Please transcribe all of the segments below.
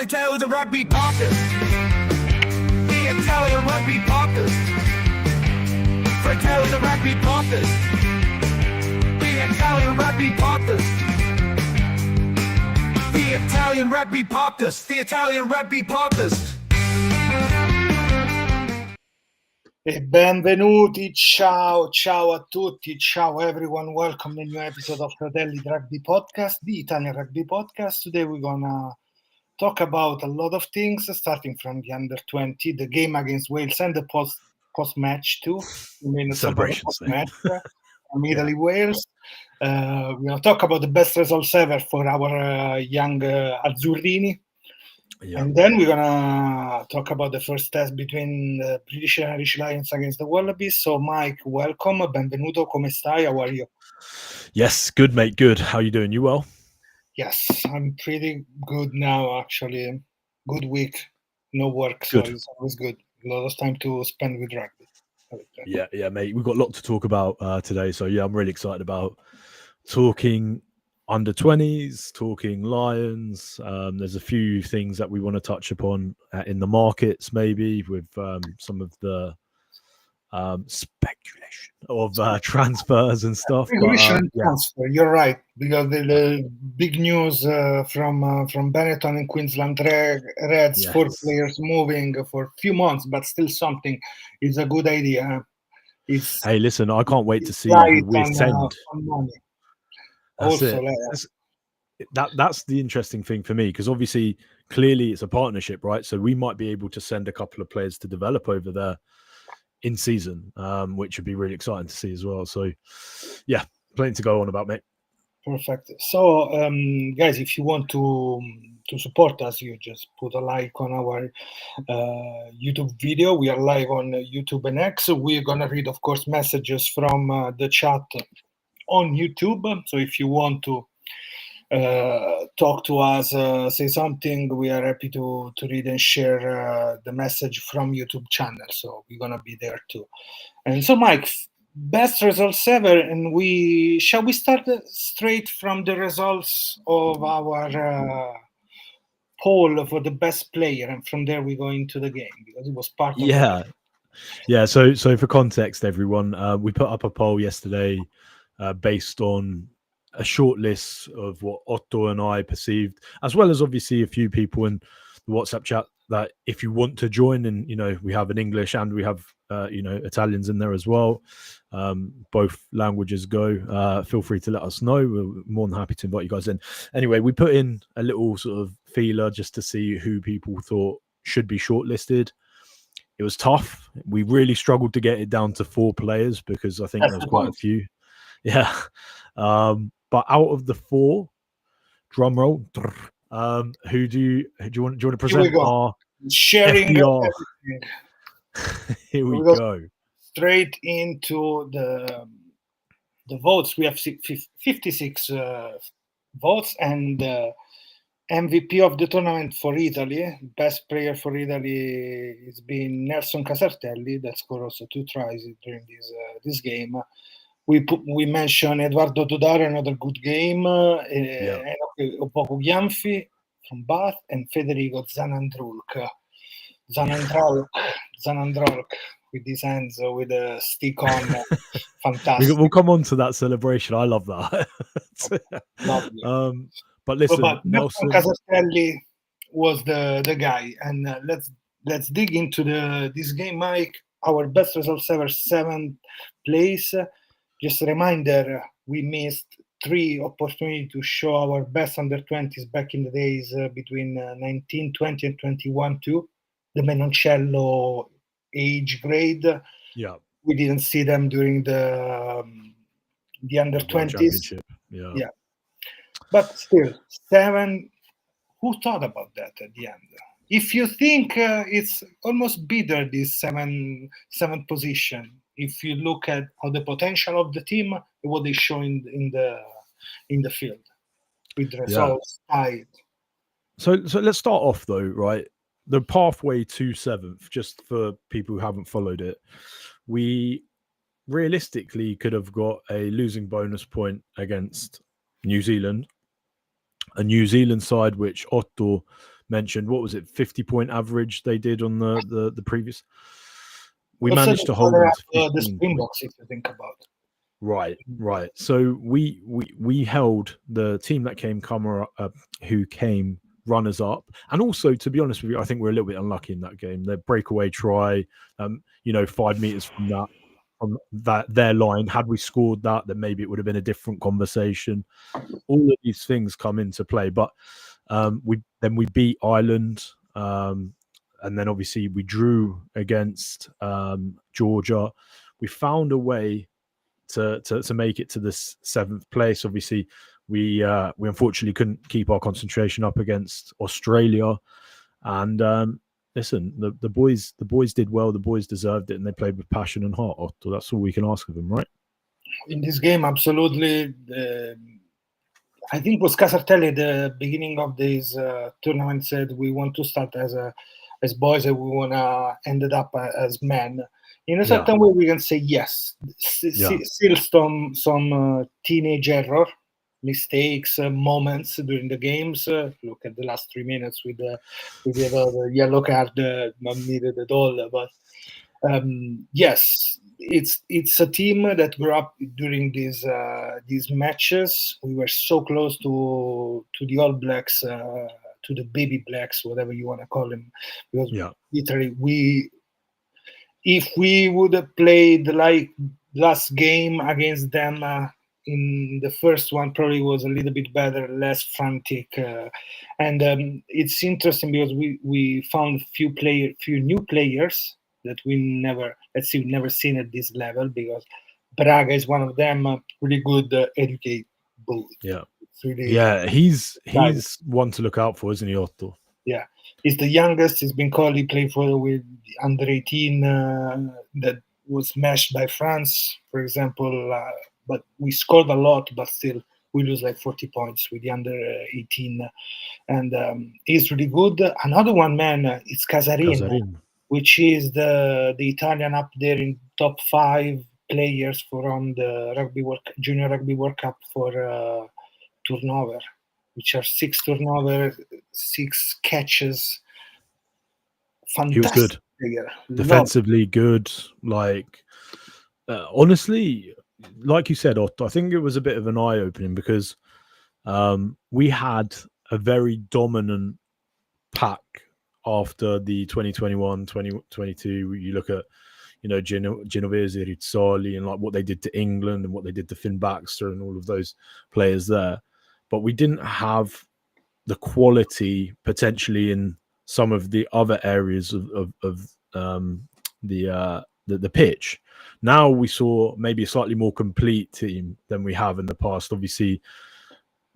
Fratelli the Rugby Podcast. The Italian Rugby Podcast. Fratelli the Rugby Podcast. The Italian Rugby Podcast. The Italian Rugby Podcast. The Italian Rugby Podcast. E benvenuti, ciao a tutti, ciao everyone, welcome to a new episode of Fratelli Rugby Podcast, the Italian Rugby Podcast. Today we're gonna talk about a lot of things, starting from the under-20, the game against Wales and the post-match too. Celebrations post-match from Italy Wales. We're gonna talk about the best results ever for our young Azzurrini. Yeah. And then we're going to talk about the first test between the British and Irish Lions against the Wallabies. So, Mike, welcome. Benvenuto. Come stai? How are you? Yes, good, mate. Good. How are you doing? You well? Yes, I'm pretty good now, actually. Good week. No work, so it's always good. A lot of time to spend with rugby. Yeah, mate. We've got a lot to talk about today. So, yeah, I'm really excited about talking under 20s, talking Lions. There's a few things that we want to touch upon in the markets, maybe with some of the speculation of transfers and stuff. Transfer, you're right, because the big news from Benetton and Queensland Reds, yes. 4 players moving for a few months, but still something is a good idea. Hey, listen, I can't wait to see who we send. That's the interesting thing for me, because obviously clearly it's a partnership, right? So we might be able to send a couple of players to develop over there in season, which would be really exciting to see as well. So yeah, plenty to go on about, mate. Perfect. So guys, if you want to support us, you just put a like on our YouTube video. We are live on YouTube and X. We're gonna read, of course, messages from the chat on YouTube. So if you want to talk to us, say something, we are happy to read and share the message from YouTube channel. So we're gonna be there too. And so, Mike, best results ever, and shall we start straight from the results of our poll for the best player, and from there we go into the game, because it was part of yeah. So for context, everyone, we put up a poll yesterday based on a short list of what Otto and I perceived, as well as obviously a few people in the WhatsApp chat, that if you want to join, and we have an English and we have Italians in there as well, both languages go, feel free to let us know. We're more than happy to invite you guys in. Anyway, we put in a little sort of feeler just to see who people thought should be shortlisted. It was tough. We really struggled to get it down to 4 players, because I think there was quite a few. Yeah. But out of the 4, drum roll, who do you want to present our sharing? Here we go. Straight into the votes. We have 56 votes, and MVP of the tournament for Italy, best player for Italy, has been Nelson Casartelli, that scored also 2 tries during this game. We mentioned Edoardo Todaro, another good game, Opoku Gianfi from Bath, and Federico Zanandrolk with his hands with a stick on. Fantastic. We'll come on to that celebration. I love that. But listen, Nelson Casartelli was the guy, and let's dig into this game, Mike. Our best results ever, 7th place. Just a reminder, we missed 3 opportunities to show our best under-20s back in the days between 19, 20, and 21 too. The Menoncello age grade. Yeah. We didn't see them during the under-20s. Yeah. But still, 7. Who thought about that at the end? If you think it's almost bitter, this 7th position, if you look at how the potential of the team, what they show in the field with results tied. So let's start off though, right? The pathway to 7th, just for people who haven't followed it, we realistically could have got a losing bonus point against New Zealand, a New Zealand side which Otto mentioned, what was it, 50-point average they did on the previous. We Also, managed to hold them to the 15 Springboks, if you think about it. Right. So we held the team that came who came runners up, and also, to be honest with you, I think we're a little bit unlucky in that game. Their breakaway try, 5 meters from their line. Had we scored that, then maybe it would have been a different conversation. All of these things come into play, but we beat Ireland, and then obviously we drew against Georgia. We found a way to make it to this 7th place. Obviously, we unfortunately couldn't keep our concentration up against Australia. And listen, the boys did well. The boys deserved it, and they played with passion and heart. Otto, that's all we can ask of them, right? In this game, absolutely. I think it was Fratelli at the beginning of this tournament said we want to start as boys and we want to end it up as men. In a certain way, we can say yes. Still some teenage error, mistakes, moments during the games. Look at the last 3 minutes with the yellow card, not needed at all. But yes, it's a team that grew up during these matches. We were so close to the All Blacks, to the baby blacks, whatever you want to call them, because literally if we would have played like last game against them in the first one, probably was a little bit better, less frantic, and it's interesting because we found few new players that we never seen at this level, because Braga is one of them, really good educate both. He's one to look out for, isn't he, Otto? Yeah, he's the youngest. He's been called. He played with under 18 that was smashed by France, for example. But we scored a lot, but still we lose like 40 points with the under 18. And he's really good. Another one, man, it's Casarin, which is the Italian up there in top 5 players from the Junior Rugby World Cup for turnover, which are 6 turnover, 6 catches. Fantastic. He was good. Player. Defensively good. Like, honestly, like you said, Otto, I think it was a bit of an eye-opening because we had a very dominant pack after the 2021, 2022. You look at, Genovese, Rizzoli, and like what they did to England and what they did to Finn Baxter and all of those players there. But we didn't have the quality potentially in some of the other areas of the pitch. Now we saw maybe a slightly more complete team than we have in the past. Obviously,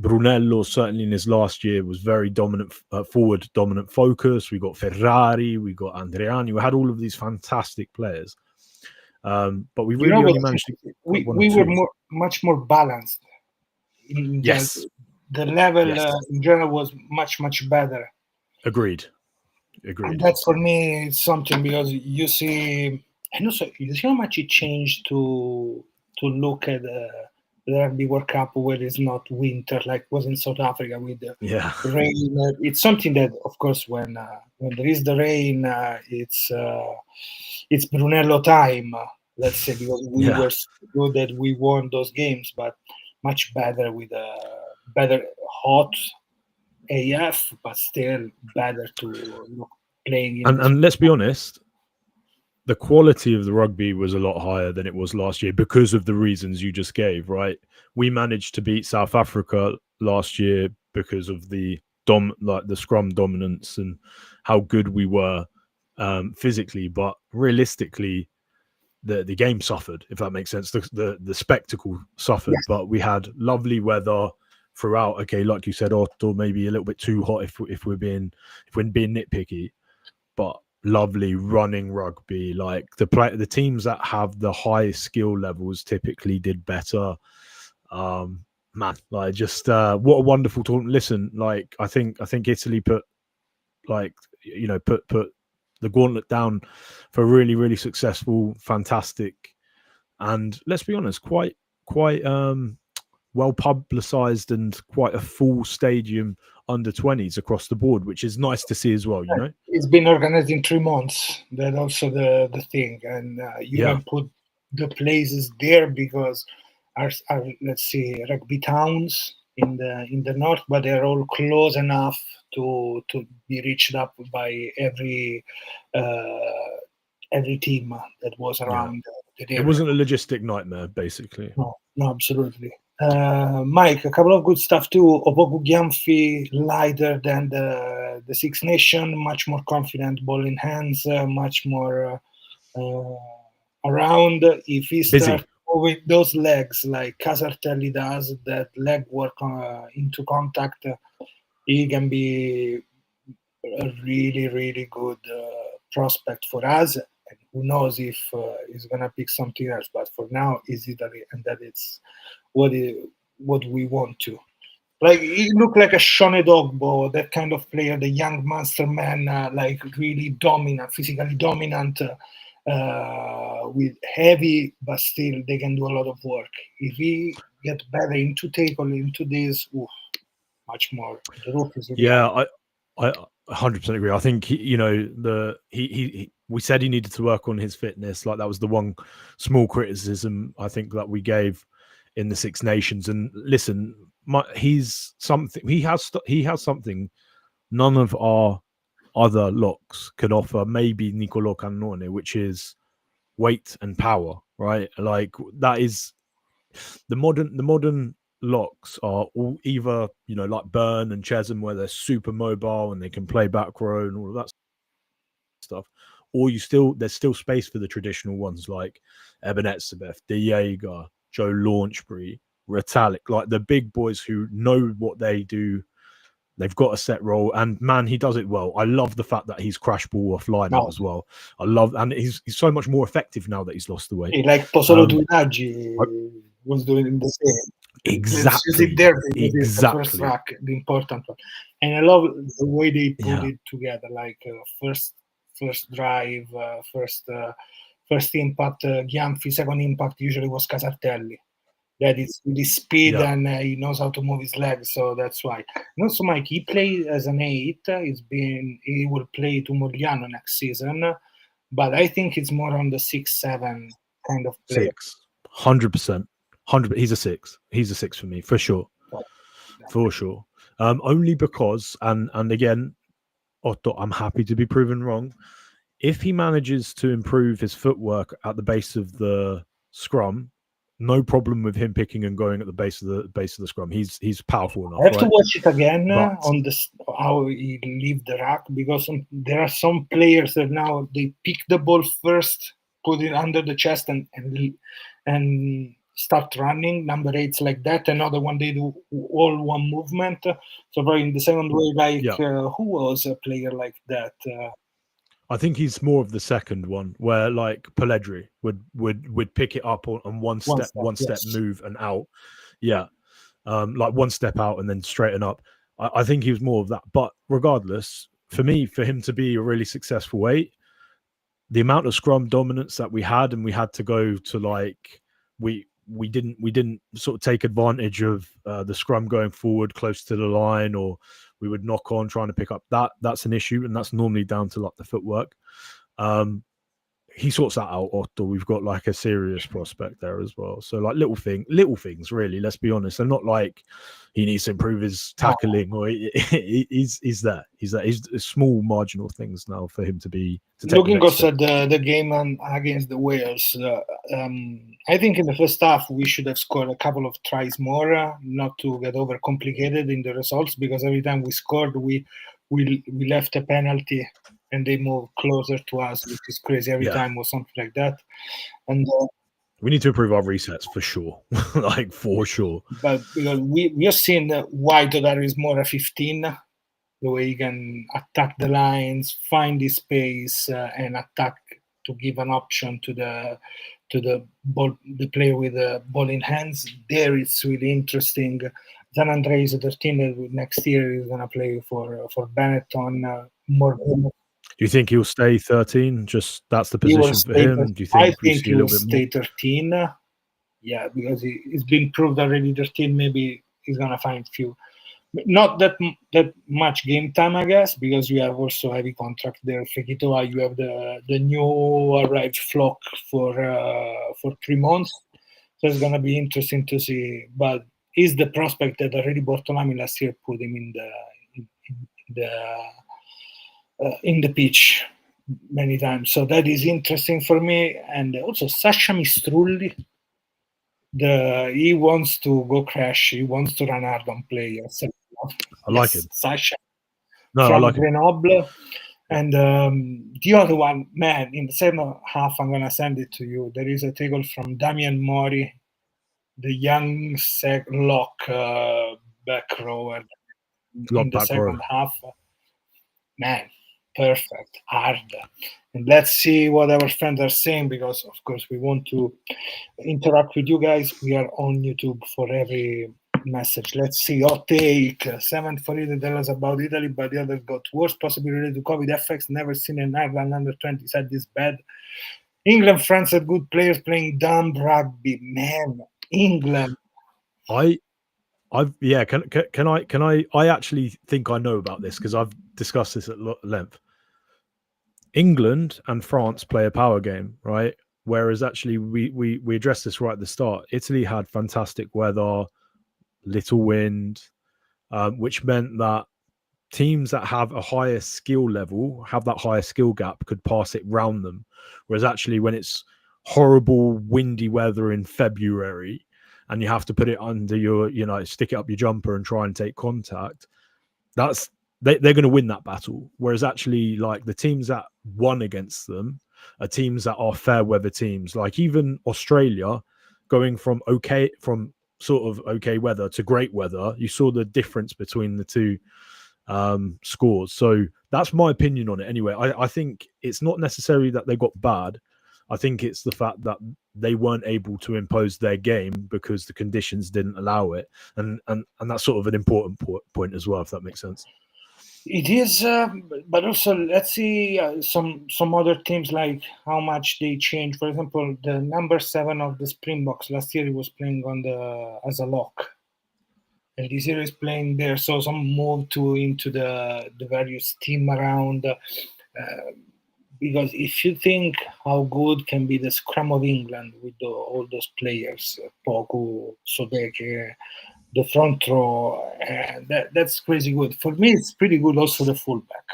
Brunello, certainly in his last year, was very dominant, forward dominant focus. We got Ferrari, we got Andreani. We had all of these fantastic players. But we really only managed to... We were much more balanced. Yes. The level in general was much, much better. Agreed. And that's for me something, because you see, and also you see how much it changed to look at the Rugby World Cup where it's not winter like was in South Africa with the rain. It's something that, of course, when there is the rain, it's Brunello time. Let's say, because we were so good that we won those games, but much better with a better hot AF, but still better to playing. And let's be honest, the quality of the rugby was a lot higher than it was last year because of the reasons you just gave, right? We managed to beat South Africa last year because of the scrum dominance and how good we were physically, but realistically, the game suffered, if that makes sense. The spectacle suffered, but we had lovely weather throughout. Okay, like you said, Otto, maybe a little bit too hot if we're being nitpicky, but lovely running rugby. Like the teams that have the highest skill levels typically did better. Man, like just what a wonderful tournament. Listen, like I think Italy put the gauntlet down for a really, really successful, fantastic, and let's be honest, quite well publicized and quite a full stadium under 20s across the board, which is nice to see as well, you know. It's been organized in 3 months. That's also the thing, and you Yeah. can put the places there because are let's say rugby towns in the north, but they're all close enough to be reached up by every team that was around the area. It wasn't a logistic nightmare, basically. No, absolutely. Mike, a couple of good stuff too. Opoku Gyamfi lighter than the Six Nation, much more confident, ball in hands, much more around. If he starts moving those legs like Casartelli does, that leg work into contact, he can be a really, really good prospect for us. And who knows if he's gonna pick something else? But for now, is Italy, and that it's what we want to. Like he looked like a Sean Edogbo, that kind of player, the young monster man, like really dominant, physically dominant, with heavy, but still they can do a lot of work. If he get better into tackle, into this, much more. The roof is really I 100% agree. I think we said he needed to work on his fitness. Like that was the one small criticism I think that we gave in the Six Nations. And listen, he's something. He has something none of our other locks can offer. Maybe Niccolò Cannone, which is weight and power. Right, like that is the modern locks are all either like Burn and Chesham, where they're super mobile and they can play back row and all of that stuff, or there's still space for the traditional ones like Eben Etzebeth, De Jager, Joe Launchbury, Retallick, like the big boys who know what they do. They've got a set role, and man, he does it well. I love the fact that he's crash ball offline out as well. And he's so much more effective now that he's lost the weight. Like Posolo Tuinaggi was doing the same. Exactly. There, the first track, the important one, and I love the way they put it together. Like first drive, first impact, Gyamfi. Second impact usually was Casartelli. That is really speed and he knows how to move his legs, so that's why. And also, Mike, he played as an 8. He will play to Moriano next season, but I think it's more on the 6-7 kind of player. 100%. 100. He's a 6. He's a 6 for me, for sure. For sure. Only because, and again, Otto, I'm happy to be proven wrong. If he manages to improve his footwork at the base of the scrum, no problem with him picking and going at the base of the scrum. He's powerful enough. I have to watch it again on this how he leave the rack, because there are some players that now they pick the ball first, put it under the chest, and start running. Number 8's like that. Another one they do all one movement. So probably in the second way, like who was a player like that? I think he's more of the second one, where like Pelledri would pick it up on one step move and out. Yeah. Like one step out and then straighten up. I think he was more of that. But regardless, for him to be a really successful 8, the amount of scrum dominance that we had, and we had to go to like we didn't sort of take advantage of the scrum going forward close to the line, or we would knock on trying to pick up. That's an issue, and that's normally down to like the footwork. He sorts that out, Otto. We've got like a serious prospect there as well. So like little things, really. Let's be honest. They're not like he needs to improve his tackling, or he's there. He's small marginal things now for him to be. Looking also at the game against the Wales, I think in the first half we should have scored a couple of tries more, not to get overcomplicated in the results, because every time we scored, we left a penalty and they moved closer to us, which is crazy. Every time was something like that. And we need to improve our resets for sure, like for sure. But because we have seen why Todaro is more a 15, the way he can attack the lines, find the space, and attack to give an option to the ball, the player with the ball in hands. There it's really interesting. Gian Andrei is a 13. Next year he's gonna play for Benetton. More. Do you think he'll stay 13? Just that's the position for him. Do you think I think he will stay 13 Yeah, because it's been proved already. Their team maybe is gonna find few, not that much game time, I guess, because you have also heavy contract there. Fekitoa, you have the new arrived flock for 3 months, so it's gonna be interesting to see. But is the prospect that already Bortolami last year put him in the pitch many times, so that is interesting for me. And also Sasha Mistrulli, he wants to go crash. He wants to run hard on players. I like him. Sasha No, I from like him. Grenoble. And the other one, man, in the second half, I'm going to send it to you. There is a tackle from Damian Mori, the young lock back rower in the Back row. second half. Man, perfect, hard. And let's see what our friends are saying, because, of course, we want to interact with you guys. We are on YouTube for every message. Let's see. Hot take. 7 for Italy tell us about Italy, but the others got worse, possibly related to COVID effects. Never seen an Ireland under 20 side this bad. England, France had good players playing dumb rugby. Man, England. I actually think I know about this because I've discussed this at length. England and France play a power game, right? Whereas actually we addressed this right at the start. Italy had fantastic weather, little wind, which meant that teams that have a higher skill level, have that higher skill gap, could pass it round them. Whereas actually when it's horrible windy weather in February and you have to put it under your, stick it up your jumper and try and take contact, they're going to win that battle. Whereas actually, like, the teams that won against them are teams that are fair weather teams. Like even Australia, going from sort of okay weather to great weather, you saw the difference between the two scores. So that's my opinion on it. Anyway, I think it's not necessarily that they got bad. I think it's the fact that they weren't able to impose their game because the conditions didn't allow it, and that's sort of an important point as well, if that makes sense. It is, but also let's see some other teams, like how much they change. For example, the number 7 of the Springboks last year, he was playing as a lock, and this year is playing there. So some move into the various team around. Because if you think how good can be the scrum of England with all those players, Poku, Sodeke, the front row, that's crazy good. For me, it's pretty good also the fullback.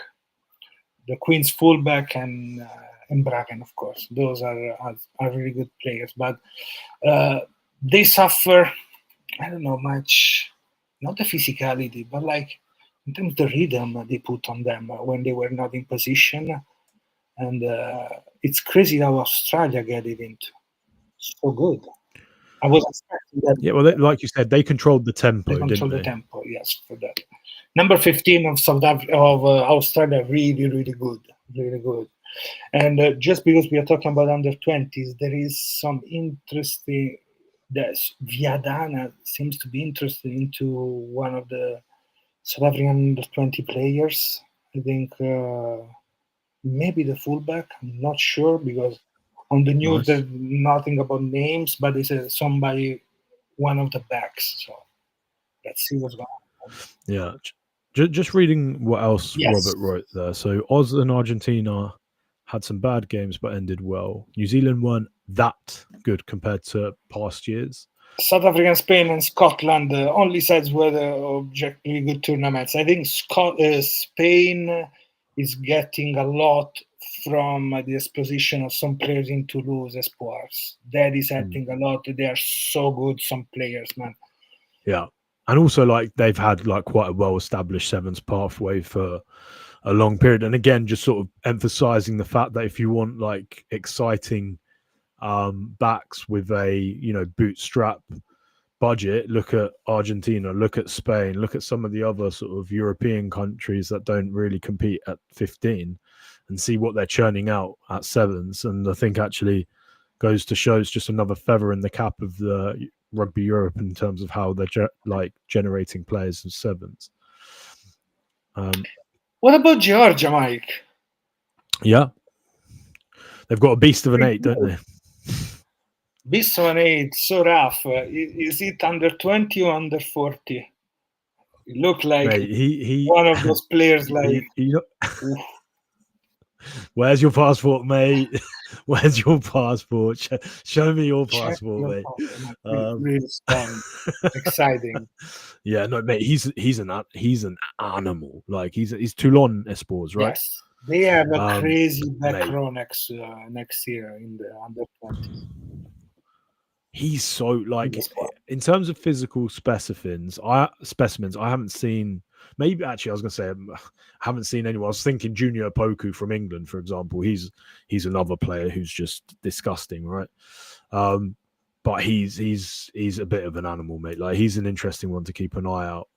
The Queen's fullback and Bracken, of course. Those are really good players. But they suffer, I don't know much, not the physicality, but like in terms of the rhythm they put on them when they were not in position. And it's crazy how Australia get it into. So good. I was expecting that. Yeah, well, like you said, they controlled the tempo, didn't they? The tempo, yes, for that. Number 15 of Australia, really, really good, really good. And just because we are talking about under 20s, there is some interesting. Viadana seems to be interested into one of the South African under 20 players. I think maybe the fullback. I'm not sure because on the news there's nothing about names, but it's somebody, one of the backs. So let's see what's going on. Yeah. Just reading what else Robert wrote there. So Oz and Argentina had some bad games but ended well. New Zealand weren't that good compared to past years. South Africa, Spain, and Scotland, the only sides were the objectively good tournaments. I think Spain is getting a lot from the exposition of some players in Toulouse Espoirs. That is helping a lot. They are so good, some players, man. Yeah. And also, like, they've had like quite a well-established sevens pathway for a long period. And again, just sort of emphasizing the fact that if you want like exciting backs with a bootstrap budget, look at Argentina, look at Spain, look at some of the other sort of European countries that don't really compete at 15, and see what they're churning out at sevens. And I think actually goes to show it's just another feather in the cap of the Rugby Europe in terms of how they're generating players in sevens. What about Georgia, Mike? Yeah, they've got a beast of an 8, don't they? This one, it's so rough. Is it under 20 or under 40? It looked like Mate, he one of those players like, oof. Where's your passport, mate? Where's your passport? Show me your Check passport, your mate. passport. Really strong, exciting. Yeah, no, mate. He's an animal. Like he's Toulon Esports, right? Yes, they have a crazy back mate. row next year in the under 20. He's so like in terms of physical specimens. I haven't seen. Maybe actually, I was gonna say I haven't seen anyone. I was thinking Junior Opoku from England, for example. He's another player who's just disgusting, right? But he's a bit of an animal, mate. Like he's an interesting one to keep an eye out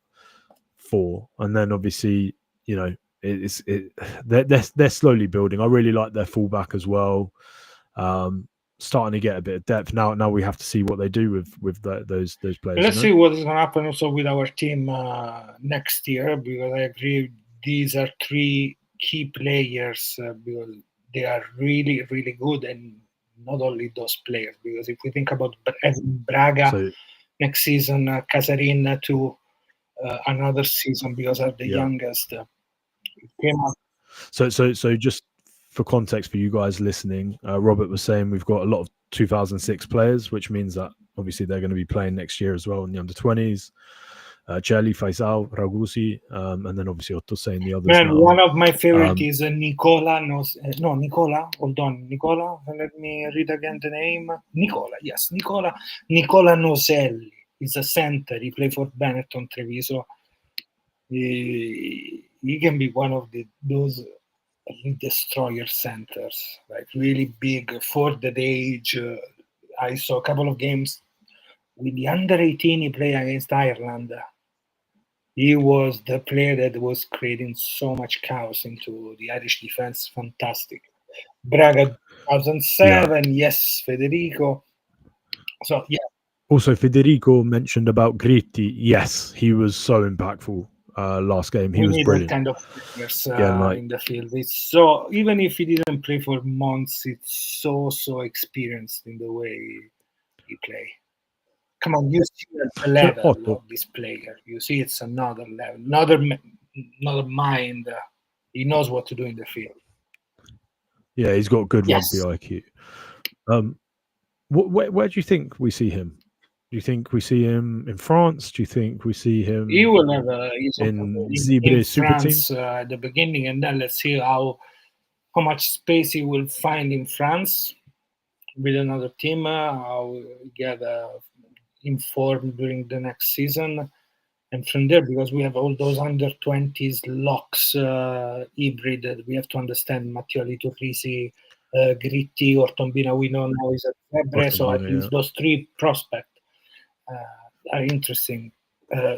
for. And then obviously, you know, they're slowly building. I really like their fullback as well. Starting to get a bit of depth now. Now we have to see what they do with those players. Let's see what is going to happen also with our team next year, because I agree these are three key players because they are really, really good, and not only those players. Because if we think about Braga next season, Casarin to another season because are the youngest. Came up. So just for context for you guys listening, Robert was saying we've got a lot of 2006 players, which means that obviously they're going to be playing next year as well in the under 20s. Celi, Faisal, RWC, and then obviously Otto saying the others. Man, one of my favorite is Nicola. Nicola. Hold on, Nicola. Let me read again the name. Nicola. Yes, Nicola. Nicola Noselli. He's a center. He played for Benetton Treviso. He can be one of those destroyer centers, like really big for that age. I saw a couple of games with the under 18. He played against Ireland. He was the player that was creating so much chaos into the Irish defense. Fantastic. Braga 2007. Yes, Federico. So yeah. Also, Federico mentioned about Gritti. Yes, he was so impactful. Last game, he was brilliant. Kind of players in the field. It's so even if he didn't play for months, it's so experienced in the way he play. Come on, you see the level of this player. You see, it's another level, another mind. He knows what to do in the field. Yeah, he's got good rugby IQ. Where do you think we see him? Do you think we see him in France? Do you think we see him? He will have in Zibre Super France at the beginning, and then let's see how much space he will find in France with another team. How get informed during the next season, and from there, because we have all those under 20s locks hybrid that we have to understand. Matteo Liturrisi, Gritti, or Tombina, we know now is at Zebre, so at least those three prospects are interesting.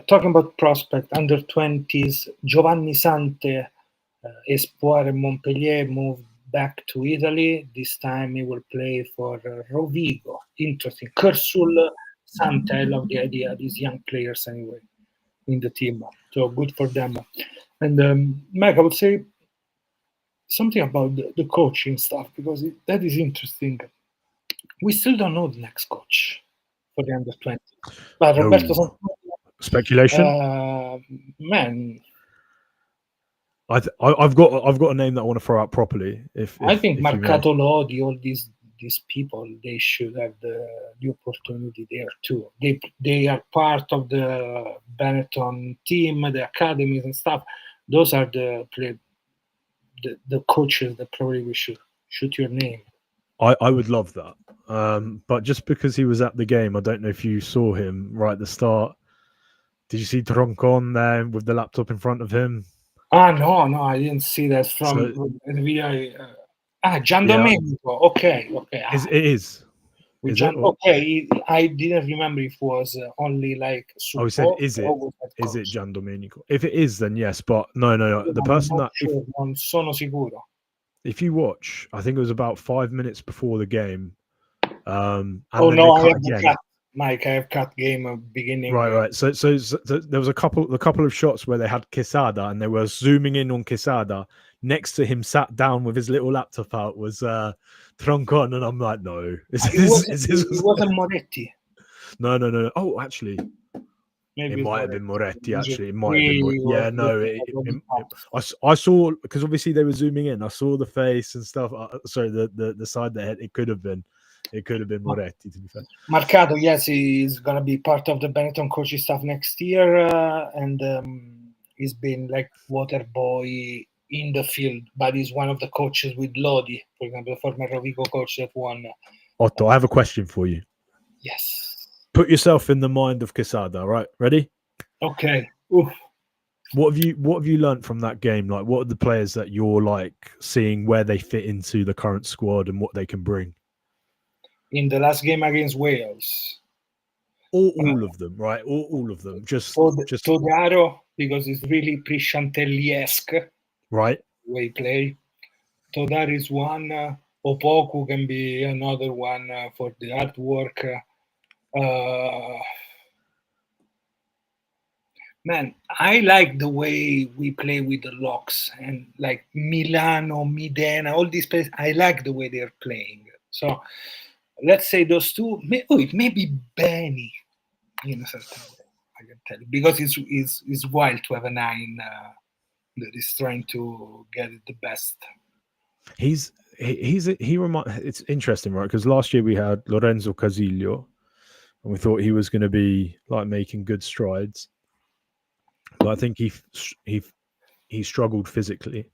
Talking about prospect under 20s, Giovanni Sante, Espoir and Montpellier, moved back to Italy. This time he will play for Rovigo. Interesting. Kersul, Sante, I love the idea. These young players anyway in the team. So good for them. And Mike, I would say something about the coaching stuff, because that is interesting. We still don't know the next coach for the under 20. But Roberto speculation. Man, I've got a name that I want to throw out properly. I think Marcato Lodi, all these people, they should have the opportunity there too. They are part of the Benetton team, the academies and stuff. Those are the coaches that probably we should shoot your name. I would love that. But just because he was at the game, I don't know if you saw him right at the start. Did you see Troncon there with the laptop in front of him? No, I didn't see that from the video. Gian Domenico. Okay. It is. Is it? Okay, I didn't remember if it was only like support. He said, is it Gian Domenico? If it is, then yes, but no. The person that... non sono sicuro. If you watch, I think it was about 5 minutes before the game. I have the cut. Mike, I have cut game beginning. Right. So there was a couple of shots where they had Quesada and they were zooming in on Quesada. Next to him, sat down with his little laptop out, was Troncon, and I'm like, no, It wasn't Moretti. No. Oh, actually, Maybe it might have been Moretti. Actually, it might have been. Really Yeah, no. I saw, because obviously they were zooming in. I saw the face and stuff. Sorry, the side they had. It could have been Moretti, to be fair. Marcato, yes, he's gonna be part of the Benetton coaching staff next year, and he's been like water boy in the field, but he's one of the coaches with Lodi, for example, the former Rovigo coach that won. Otto, I have a question for you. Yes. Put yourself in the mind of Quesada, right? Ready? Okay. Oof. What have you learned from that game? Like, what are the players that you're like seeing where they fit into the current squad and what they can bring? In the last game against Wales. All of them, right? All of them. Just Todaro, because it's really Prisciantelli-esque. Right. Way play. Todaro is one. Opoku can be another one for the artwork. Man, I like the way we play with the locks and like Milano, Midena, all these places. I like the way they're playing. So let's say those two. It may be Benny in a certain way. I can tell you, because it's wild to have a 9 that is trying to get it the best. It's interesting, right? Because last year we had Lorenzo Casillo, and we thought he was going to be like making good strides, but I think he struggled physically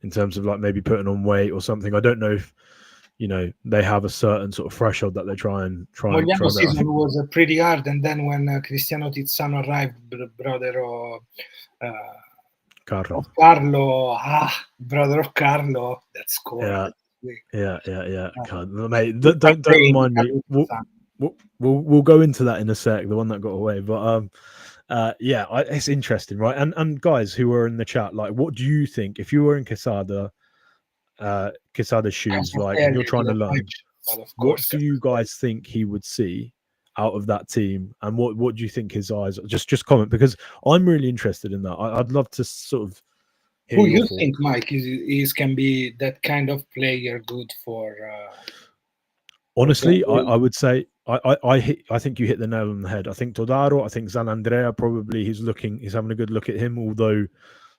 in terms of like maybe putting on weight or something. I don't know if they have a certain sort of threshold that they try and Mogliano season was pretty hard, and then when Cristiano Tizzano arrived, brother of Carlo, brother of Carlo, that scored. Yeah. Mate, don't remind me. We'll go into that in a sec. The one that got away, but it's interesting, right? And guys who are in the chat, like, what do you think if you were in Quesada's shoes, like, and you're trying to learn? What do you guys think he would see out of that team, and what do you think his eyes? Just comment, because I'm really interested in that. I'd love to sort of. Who you think, Mike, is can be that kind of player good for? Honestly, I would say I think you hit the nail on the head. I think Todaro. I think Zanandrea probably. He's having a good look at him. Although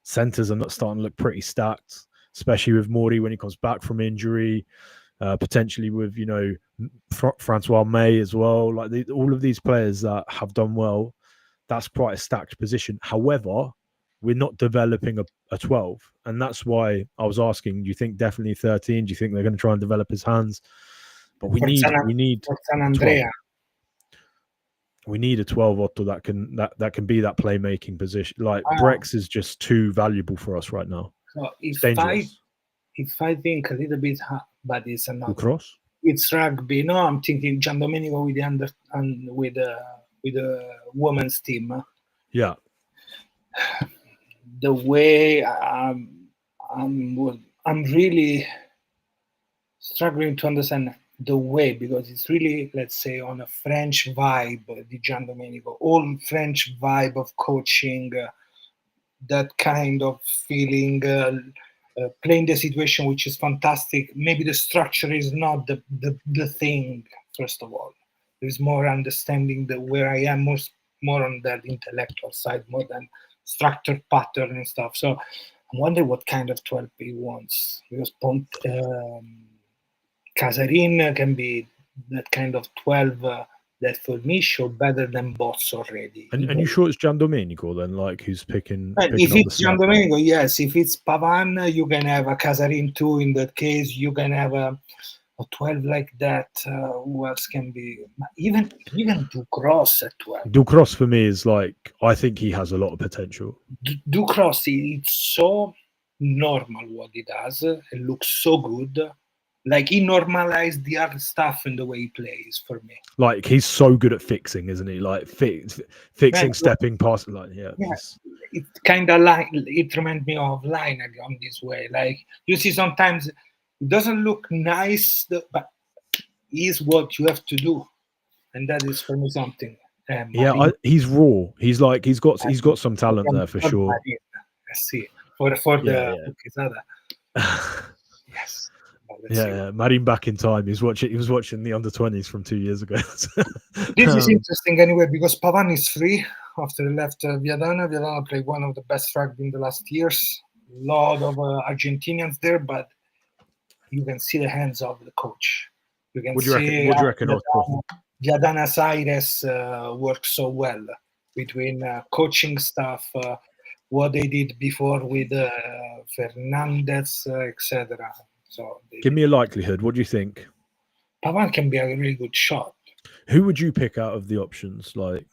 centers are not starting to look pretty stacked, especially with Mori when he comes back from injury. Potentially with Francois May as well. Like all of these players that have done well, that's quite a stacked position. However, we're not developing a 12, and that's why I was asking. Do you think definitely 13? Do you think they're going to try and develop his hands? But we need San Andrea. We need a 12 Otto that can be that playmaking position. Like Brex is just too valuable for us right now. So if I think a little bit, but it's another. Cross? It's rugby. No, I'm thinking Gian Domenico with the women's team. Yeah. The way I'm really struggling to understand the way, because it's really, let's say, on a French vibe, the Gian Domenico, all French vibe of coaching, that kind of feeling, playing the situation, which is fantastic. Maybe the structure is not the thing, first of all. There's more understanding where I am, more on that intellectual side, more than structured pattern and stuff. So I wonder what kind of 12 he wants, because Casarin can be that kind of 12 that for me show better than Boss already. And you sure it's Gian Domenico then, like, who's picking? If it's Gian Domenico, yes. If it's Pavan, you can have a Casarin too. In that case, you can have a 12 like that. Who else can be? Even Ducros at 12. Ducros for me is like, I think he has a lot of potential. Ducros, it's so normal what he does. It looks so good. Like, he normalized the other stuff in the way he plays for me. Like, he's so good at fixing, isn't he? Like fixing, stepping past, like It's kind of like, it reminds me of Lineage on this way. Like, you see sometimes it doesn't look nice, but is what you have to do. and that is for me something. Yeah, he's raw. He's got some talent there for sure. See, for the Yeah. yes. Yeah, Marin back in time. He was watching the under-20s from 2 years ago. This is interesting anyway because Pavan is free after he left Viadana. Viadana played one of the best rugby in the last years. A lot of Argentinians there, but you can see the hands of the coach. You can What do you reckon? see What do you reckon, Otto? Viadana's Aires works so well between coaching staff, what they did before with Fernandez, etc. So Give me a likelihood. What do you think? Pavan can be a really good shot. Who would you pick out of the options? Like,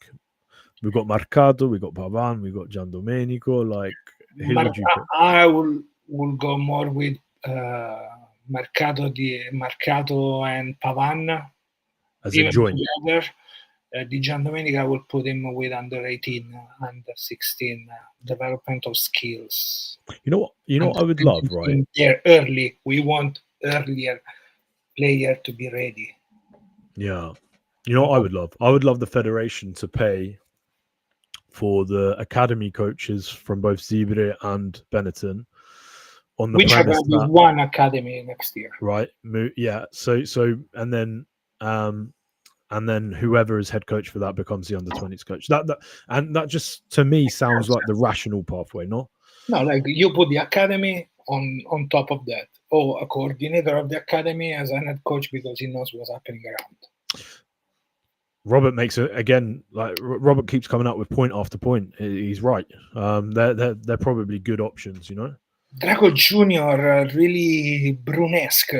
we've got Mercado, we've got Pavan, we've got Giandomenico. Like, who would you pick? I will go more with Mercado and Pavan As a joint. Together. Di Giandomenico, I will put him with under 18, under 16 development of skills. You know what I would love, right? There early. We want earlier player to be ready. Yeah. You know what I would love? I would love the federation to pay for the academy coaches from both Zibre and Benetton on the which are premise going to be one academy next year. Right. Yeah. So and then whoever is head coach for that becomes the under-20s coach. That just to me sounds like the rational pathway, no? No, like you put the academy on top of that, or a coordinator of the academy as a head coach because he knows what's happening around. Robert makes it again. Like Robert keeps coming up with point after point. He's right. They're probably good options, you know. Drago Junior really Brunesque.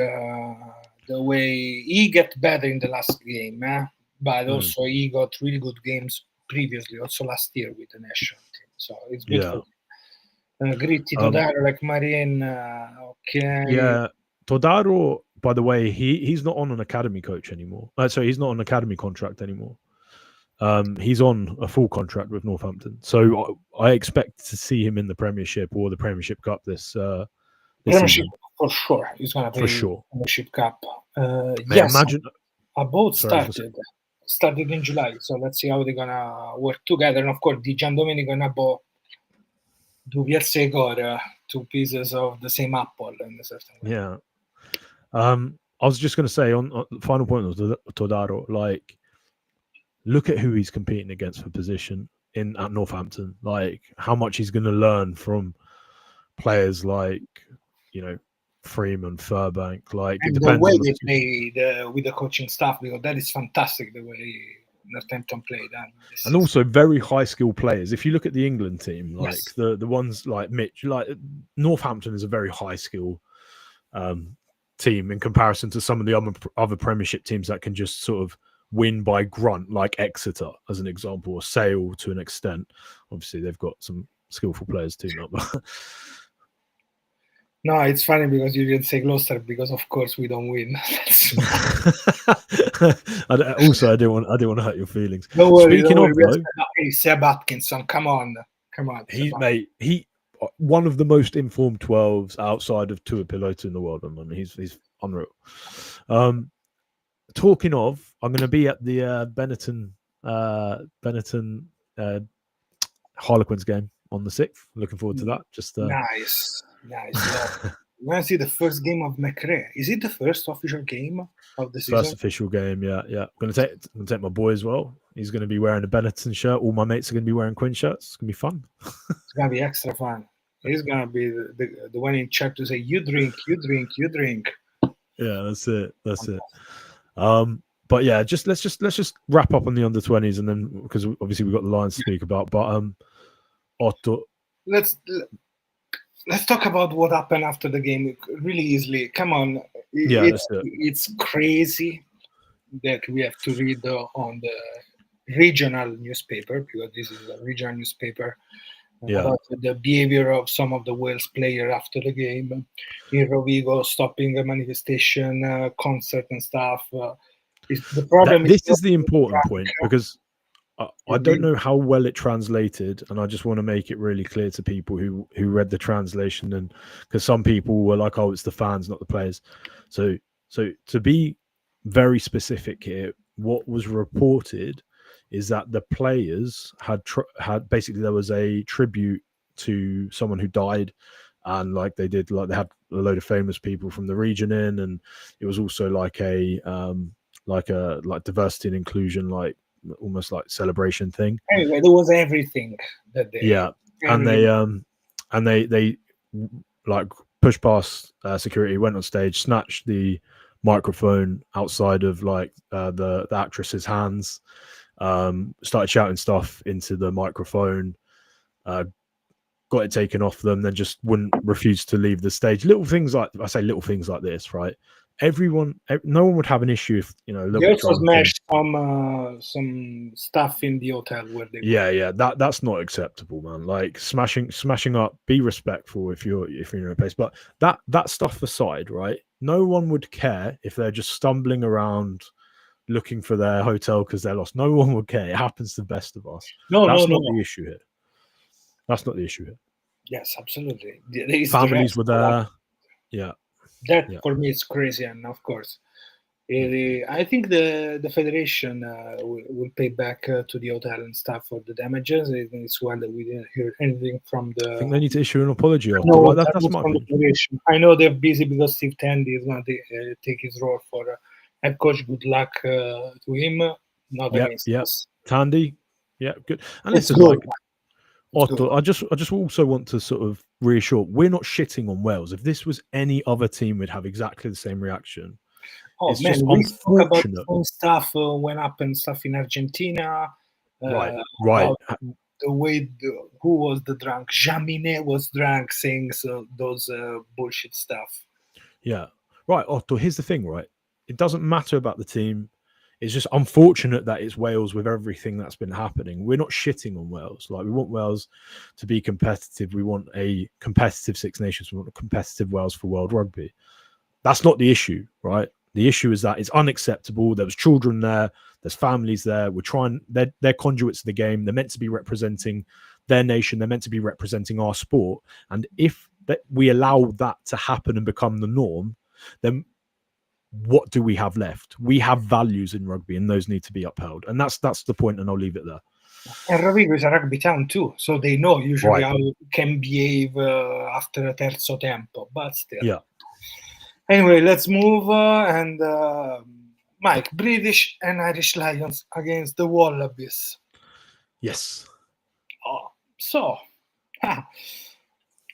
The way he get better in the last game, but also he got really good games previously, also last year with the national team. So it's good for him. Gritti Todaro, like Marin, okay. Yeah, Todaro, by the way, he's not on an academy coach anymore. So he's not on an academy contract anymore. He's on a full contract with Northampton. So I expect to see him in the Premiership or the Premiership Cup this Premiership season. For sure, he's going to play for sure. Premiership Cup. Yes, imagine both started in July, so let's see how they're going to work together. And of course, Di Giandomenico and Abo do Segor, two pieces of the same apple in a certain way. Yeah. I was just going to say on the final point of Todaro, like, look at who he's competing against for position at Northampton. Like, how much he's going to learn from players like, you know, Freeman, Furbank. Like, and it depends the way on they played with the coaching staff, because that is fantastic the way Northampton played. And also very high skilled players. If you look at the England team, like yes. the ones like Mitch, like Northampton is a very high skill team in comparison to some of the other Premiership teams that can just sort of win by grunt, like Exeter as an example, or Sale to an extent. Obviously, they've got some skillful players too, not but. No, it's funny because you didn't say Gloucester because, of course, we don't win. Also, I didn't want to hurt your feelings. No worry, Speaking of, though, hey, Seb Atkinson, come on. He one of the most informed 12s outside of Tua Piloto in the world. I mean, he's unreal. Talking of, I'm going to be at the Benetton Harlequins game on the 6th. Looking forward to that. Just nice. We're going to see the first game of McRae. Is it the first official game of the season? First official game, yeah. I'm going to take my boy as well. He's going to be wearing a Benetton shirt. All my mates are going to be wearing Quinn shirts. It's going to be fun. It's going to be extra fun. He's going to be the one in charge to say, you drink. Yeah, that's it. But yeah, let's just wrap up on the under-20s, and then because obviously we've got the Lions to speak about. But Otto, let's talk about what happened after the game really easily. Come on, it's crazy that we have to read on the regional newspaper, because this is a regional newspaper, about the behavior of some of the Wales players after the game in Rovigo, stopping a manifestation, concert and stuff. The problem this is the important point, because I don't know how well it translated, and I just want to make it really clear to people who read the translation, and because some people were like, "Oh, it's the fans, not the players." So to be very specific here, what was reported is that the players had basically, there was a tribute to someone who died, and like they had a load of famous people from the region in, and it was also like a diversity and inclusion, like almost like celebration thing. Anyway, there was everything that day. Yeah, and they like pushed past security, went on stage, snatched the microphone outside of like the actress's hands, started shouting stuff into the microphone, got it taken off them, then just wouldn't refuse to leave the stage. Little things like this, right? No one would have an issue if, you know, they also smashed some stuff in the hotel where they yeah, that's not acceptable, man. Like smashing up, be respectful if you're in a place, but that stuff aside, right? No one would care if they're just stumbling around looking for their hotel because they're lost. No one would care. It happens to the best of us. That's not the issue here. That's not the issue here. Yes, absolutely. Families were there. Yeah. That for me is crazy, and of course, I think the federation will pay back to the hotel and stuff for the damages. I think it's one that we didn't hear anything from the. I think they need to issue an apology. No, that's my opinion. I know they're busy because Steve Tandy is going to take his role for head coach. Good luck to him. Not against us. Tandy, yeah, good. And it's good. Otto, I just also want to sort of reassure, we're not shitting on Wales. If this was any other team, we'd have exactly the same reaction. It's just unfortunate. About stuff went up and stuff in Argentina. Right. The way who was the drunk? Jaminet was drunk, saying those bullshit stuff. Yeah. Right, Otto, here's the thing, right? It doesn't matter about the team. It's just unfortunate that it's Wales with everything that's been happening. We're not shitting on Wales. Like, we want Wales to be competitive. We want a competitive Six Nations. We want a competitive Wales for World Rugby. That's not the issue, right? The issue is that it's unacceptable. There was children there. There's families there. They're conduits of the game. They're meant to be representing their nation. They're meant to be representing our sport. And if we allow that to happen and become the norm, then what do we have left? We have values in rugby, and those need to be upheld. And that's the point, and I'll leave it there. And Rovigo is a rugby town too, so they know usually how you can behave after a terzo tempo, but still. Yeah. Anyway, let's move. Mike, British and Irish Lions against the Wallabies. Yes.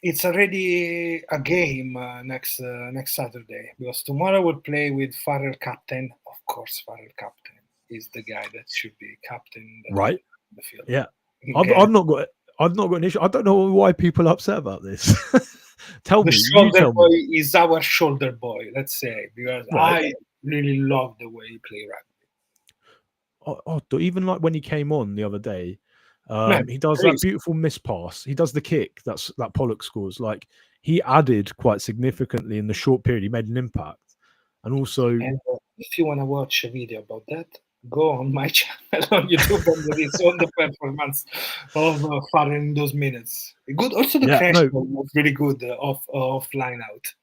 It's already a game next Saturday, because tomorrow we'll play with Farrell captain. Of course, Farrell captain is the guy that should be captain. Right. The field. Yeah. I've not got an issue. I don't know why people are upset about this. Tell me. Shoulder boy is our shoulder boy, let's say, because I really love the way he plays rugby. Even like when he came on the other day, he does that beautiful miss pass. He does the kick that Pollock scores. Like, he added quite significantly in the short period. He made an impact, and also. And if you want to watch a video about that, go on my channel on YouTube, and it's on the performance of Farrell in those minutes. Good. Also, the crash was really good off line out.